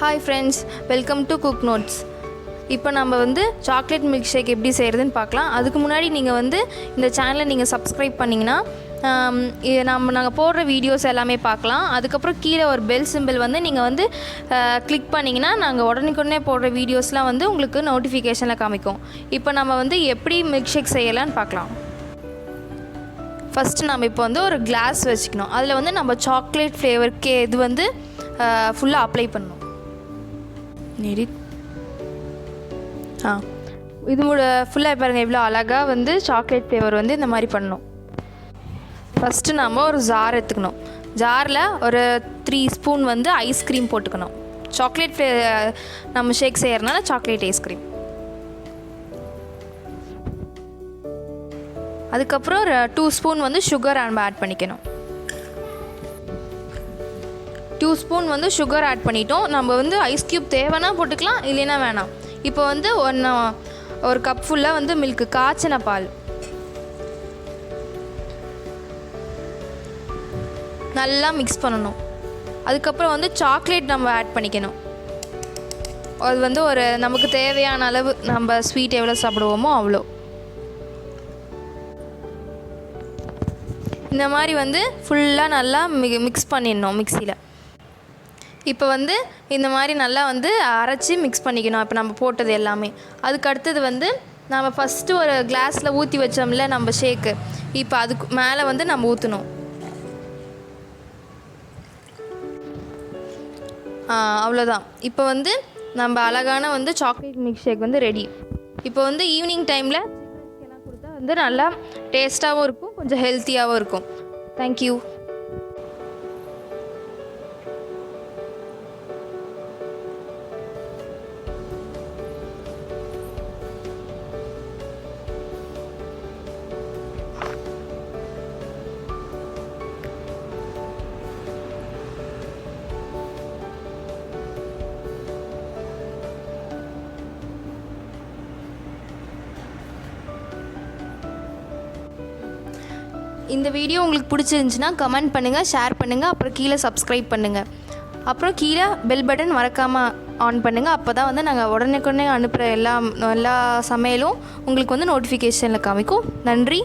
Hi friends, welcome to Cook Notes. இப்போ நம்ம வந்து சாக்லேட் மில்க் ஷேக் எப்படி செய்கிறதுன்னு பார்க்கலாம். அதுக்கு முன்னாடி நீங்கள் வந்து இந்த சேனலை நீங்கள் சப்ஸ்கிரைப் பண்ணிங்கன்னா நாங்கள் போடுற வீடியோஸ் எல்லாமே பார்க்கலாம். அதுக்கப்புறம் கீழே ஒரு பெல் சிம்பிள் வந்து நீங்கள் வந்து கிளிக் பண்ணிங்கன்னா நாங்கள் உடனே போடுற வீடியோஸ்லாம் வந்து உங்களுக்கு நோட்டிஃபிகேஷனில் காமிக்கும். இப்போ நம்ம வந்து எப்படி மில்க் ஷேக் செய்யலான்னு பார்க்கலாம். ஃபஸ்ட்டு நம்ம இப்போ வந்து ஒரு கிளாஸ் வச்சுக்கணும். அதில் வந்து நம்ம சாக்லேட் ஃப்ளேவருக்கு இது வந்து ஃபுல்லாக அப்ளை பண்ணணும். இது ஃபுல்லாக பாருங்கள் இவ்வளோ அழகாக வந்து சாக்லேட் ஃப்ளேவர் வந்து இந்த மாதிரி பண்ணணும். ஃபஸ்ட்டு நம்ம ஒரு ஜார் எடுத்துக்கணும். ஜாரில் ஒரு 3 ஸ்பூன் வந்து ஐஸ்கிரீம் போட்டுக்கணும். சாக்லேட் நம்ம ஷேக் செய்கிறதுனால சாக்லேட் ஐஸ்கிரீம். அதுக்கப்புறம் 2 ஸ்பூன் வந்து சுகர் நம்ம ஆட் பண்ணிக்கணும். 2 ஸ்பூன் வந்து சுகர் ஆட் பண்ணிட்டோம். நம்ம வந்து ஐஸ் க்யூப் தேவைன்னா போட்டுக்கலாம், இல்லைன்னா வேணாம். இப்போ வந்து ஒரு கப் ஃபுல்லாக வந்து மில்க்கு, காய்ச்சின பால் நல்லா மிக்ஸ் பண்ணணும். அதுக்கப்புறம் வந்து சாக்லேட் நம்ம ஆட் பண்ணிக்கணும். அது வந்து ஒரு நமக்கு தேவையான அளவு, நம்ம ஸ்வீட் எவ்வளோ சாப்பிடுவோமோ அவ்வளோ. இந்த மாதிரி வந்து ஃபுல்லாக நல்லா மிக்ஸ் பண்ணிடணும் மிக்சியில். இப்போ வந்து இந்த மாதிரி நல்லா வந்து அரைச்சி மிக்ஸ் பண்ணிக்கணும். இப்போ நம்ம போட்டது எல்லாமே. அதுக்கு அடுத்தது வந்து நம்ம ஃபஸ்ட்டு ஒரு கிளாஸில் ஊற்றி வச்சோம்ல நம்ம ஷேக்கு, இப்போ அதுக்கு மேலே வந்து நம்ம ஊற்றணும். அவ்வளோதான். இப்போ வந்து நம்ம அழகான வந்து சாக்லேட் மில்க் ஷேக் வந்து ரெடி. இப்போ வந்து ஈவினிங் டைமில் சில்ட்ரன்ஸ்க்கெல்லாம் கொடுத்தா வந்து நல்லா டேஸ்ட்டாகவும் இருக்கும், கொஞ்சம் ஹெல்த்தியாகவும் இருக்கும். தேங்க்யூ. இந்த வீடியோ உங்களுக்கு பிடிச்சிருந்துச்சுன்னா கமெண்ட் பண்ணுங்கள், ஷேர் பண்ணுங்கள், அப்புறம் கீழே சப்ஸ்கிரைப் பண்ணுங்கள். அப்புறம் கீழே பெல் பட்டன் மறக்காமல் ஆன் பண்ணுங்கள். அப்போ தான் வந்து நாங்கள் உடனே அனுப்புகிற எல்லா சமையலும் உங்களுக்கு வந்து நோட்டிஃபிகேஷனில் காமிக்கும். நன்றி.